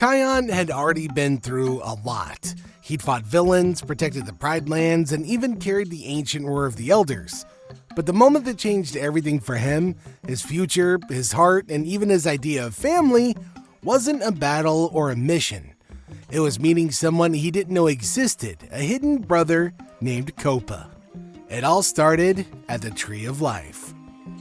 Kion had already been through a lot. He'd fought villains, protected the Pride Lands, and even carried the ancient War of the Elders. But the moment that changed everything for him, his future, his heart, and even his idea of family, wasn't a battle or a mission. It was meeting someone he didn't know existed, a hidden brother named Copa. It all started at the Tree of Life.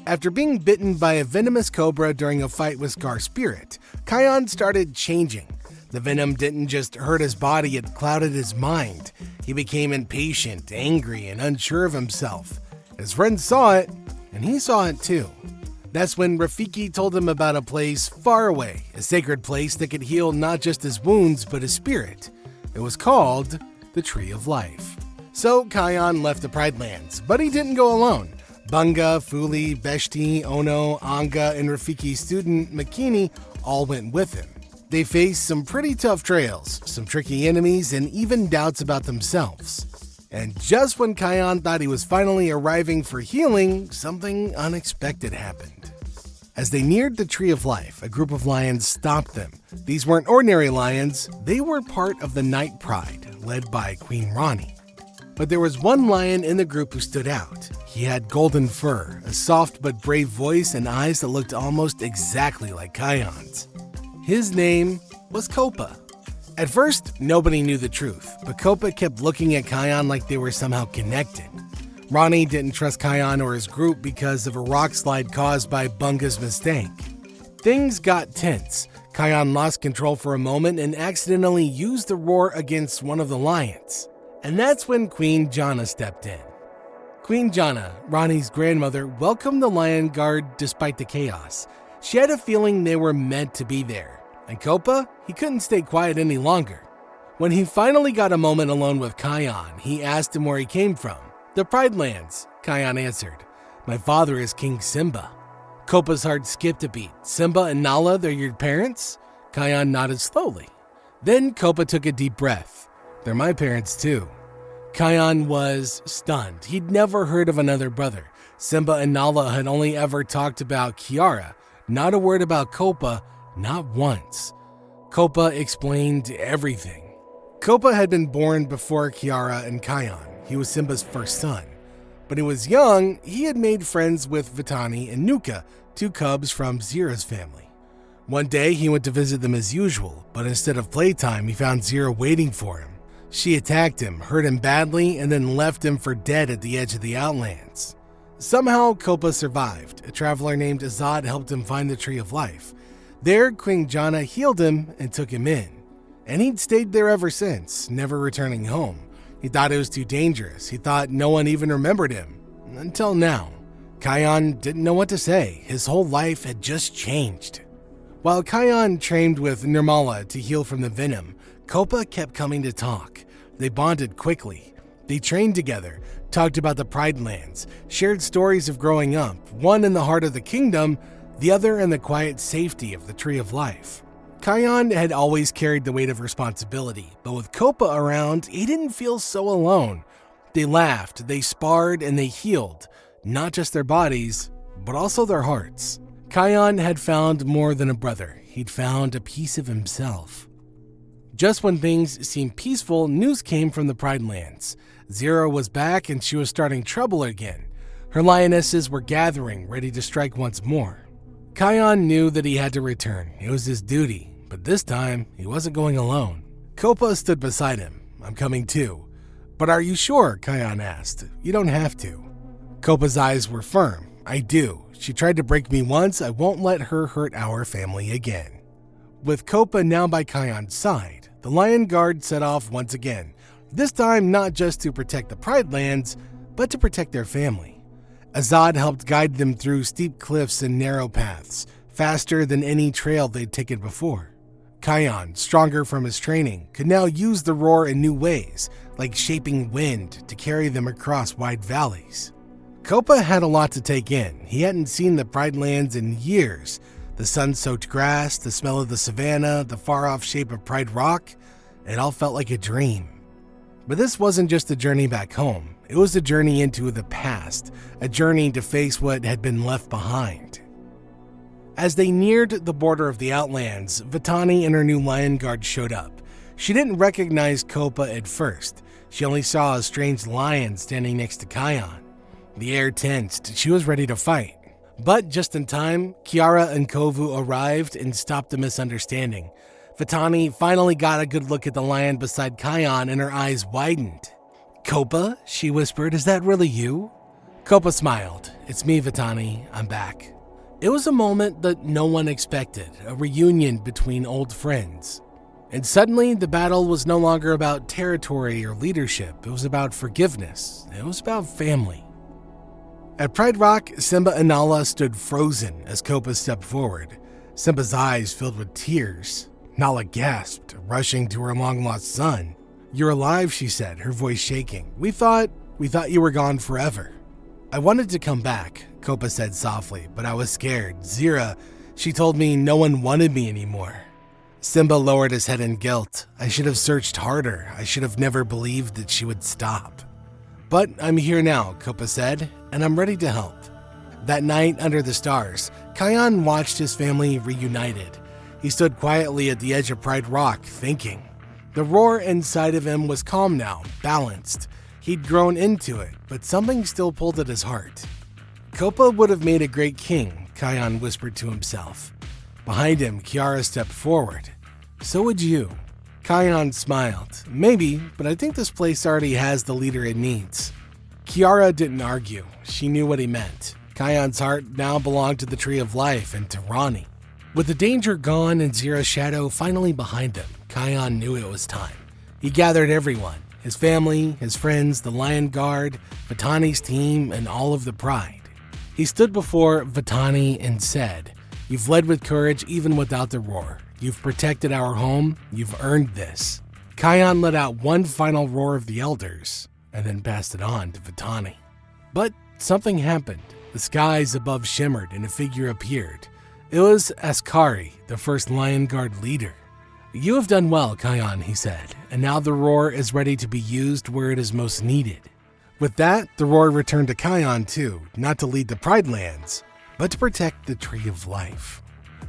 After being bitten by a venomous cobra during a fight with Scar Spirit, Kion started changing. The venom didn't just hurt his body, it clouded his mind. He became impatient, angry, and unsure of himself. His friends saw it, and he saw it too. That's when Rafiki told him about a place far away, a sacred place that could heal not just his wounds, but his spirit. It was called the Tree of Life. So Kion left the Pride Lands, but he didn't go alone. Bunga, Fuli, Beshti, Ono, Anga, and Rafiki's student Makini all went with him. They faced some pretty tough trails, some tricky enemies, and even doubts about themselves. And just when Kion thought he was finally arriving for healing, something unexpected happened. As they neared the Tree of Life, a group of lions stopped them. These weren't ordinary lions, they were part of the Night Pride, led by Queen Rani. But there was one lion in the group who stood out. He had golden fur, a soft but brave voice, and eyes that looked almost exactly like Kion's. His name was Copa. At first, nobody knew the truth, but Copa kept looking at Kion like they were somehow connected. Rani didn't trust Kion or his group because of a rock slide caused by Bunga's mistake. Things got tense. Kion lost control for a moment and accidentally used the roar against one of the lions. And that's when Queen Jana stepped in. Queen Jana, Rani's grandmother, welcomed the Lion Guard despite the chaos. She had a feeling they were meant to be there. And Copa, he couldn't stay quiet any longer. When he finally got a moment alone with Kion, he asked him where he came from. The Pride Lands, Kion answered. My father is King Simba. Copa's heart skipped a beat. Simba and Nala, they're your parents? Kion nodded slowly. Then Copa took a deep breath. They're my parents too. Kion was stunned. He'd never heard of another brother. Simba and Nala had only ever talked about Kiara, not a word about Copa, not once. Copa explained everything. Copa had been born before Kiara and Kion. He was Simba's first son. When he was young, he had made friends with Vitani and Nuka, two cubs from Zira's family. One day, he went to visit them as usual, but instead of playtime, he found Zira waiting for him. She attacked him, hurt him badly, and then left him for dead at the edge of the Outlands. Somehow, Copa survived. A traveler named Azad helped him find the Tree of Life. There, Queen Jana healed him and took him in. And he'd stayed there ever since, never returning home. He thought it was too dangerous. He thought no one even remembered him. Until now. Kion didn't know what to say. His whole life had just changed. While Kion trained with Nirmala to heal from the venom, Copa kept coming to talk. They bonded quickly. They trained together, talked about the Pride Lands, shared stories of growing up, one in the heart of the kingdom, the other in the quiet safety of the Tree of Life. Kion had always carried the weight of responsibility, but with Copa around, he didn't feel so alone. They laughed, they sparred, and they healed, not just their bodies, but also their hearts. Kion had found more than a brother. He'd found a piece of himself. Just when things seemed peaceful, news came from the Pride Lands. Zira was back and she was starting trouble again. Her lionesses were gathering, ready to strike once more. Kion knew that he had to return. It was his duty, but this time he wasn't going alone. Copa stood beside him. I'm coming too. But are you sure? Kion asked. You don't have to. Copa's eyes were firm. I do. She tried to break me once. I won't let her hurt our family again. With Copa now by Kion's side, the Lion Guard set off once again, this time not just to protect the Pride Lands, but to protect their family. Azad helped guide them through steep cliffs and narrow paths, faster than any trail they'd taken before. Kion, stronger from his training, could now use the roar in new ways, like shaping wind to carry them across wide valleys. Copa had a lot to take in. He hadn't seen the Pride Lands in years. The sun-soaked grass, the smell of the savannah, the far-off shape of Pride Rock, it all felt like a dream. But this wasn't just a journey back home. It was a journey into the past, a journey to face what had been left behind. As they neared the border of the Outlands, Vitani and her new lion guard showed up. She didn't recognize Copa at first. She only saw a strange lion standing next to Kion. The air tensed. She was ready to fight. But just in time, Kiara and Kovu arrived and stopped the misunderstanding. Vitani finally got a good look at the lion beside Kion and her eyes widened. "Copa?" she whispered. "Is that really you?" Copa smiled. "It's me, Vitani. I'm back." It was a moment that no one expected, a reunion between old friends. And suddenly, the battle was no longer about territory or leadership. It was about forgiveness. It was about family. At Pride Rock, Simba and Nala stood frozen as Copa stepped forward. Simba's eyes filled with tears. Nala gasped, rushing to her long-lost son. "You're alive," she said, her voice shaking. We thought you were gone forever." "I wanted to come back," Copa said softly, "but I was scared. Zira, she told me no one wanted me anymore." Simba lowered his head in guilt. "I should have searched harder. I should have never believed that she would stop." "But I'm here now," Copa said, "and I'm ready to help." That night under the stars, Kion watched his family reunited. He stood quietly at the edge of Pride Rock, thinking. The roar inside of him was calm now, balanced. He'd grown into it, but something still pulled at his heart. "Copa would have made a great king," Kion whispered to himself. Behind him, Kiara stepped forward. "So would you." Kion smiled. "Maybe, but I think this place already has the leader it needs." Kiara didn't argue. She knew what he meant. Kion's heart now belonged to the Tree of Life and to Rani. With the danger gone and Zira's shadow finally behind them, Kion knew it was time. He gathered everyone, his family, his friends, the Lion Guard, Vitani's team, and all of the Pride. He stood before Vitani and said, "You've led with courage even without the roar. You've protected our home. You've earned this." Kion let out one final roar of the elders and then passed it on to Vitani. But something happened. The skies above shimmered and a figure appeared. It was Askari, the first Lion Guard leader. "You have done well, Kion," he said, "and now the roar is ready to be used where it is most needed." With that, the roar returned to Kion too, not to lead the Pride Lands, but to protect the Tree of Life.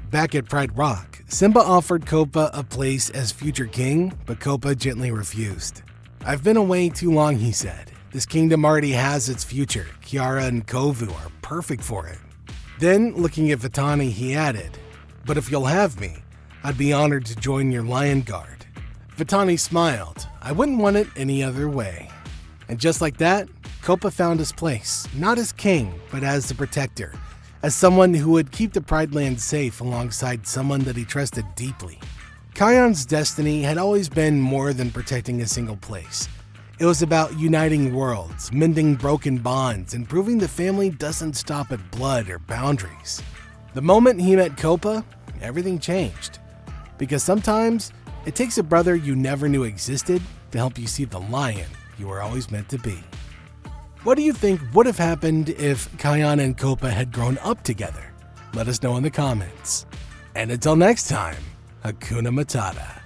Back at Pride Rock, Simba offered Copa a place as future king, but Copa gently refused. "I've been away too long," he said. "This kingdom already has its future. Kiara and Kovu are perfect for it." Then, looking at Vitani, he added, "But if you'll have me, I'd be honored to join your Lion Guard." Vitani smiled. "I wouldn't want it any other way." And just like that, Copa found his place, not as king, but as the protector, as someone who would keep the Pride Land safe alongside someone that he trusted deeply. Kion's destiny had always been more than protecting a single place. It was about uniting worlds, mending broken bonds, and proving the family doesn't stop at blood or boundaries. The moment he met Copa, everything changed. Because sometimes, it takes a brother you never knew existed to help you see the lion you were always meant to be. What do you think would have happened if Kion and Copa had grown up together? Let us know in the comments. And until next time, Hakuna Matata.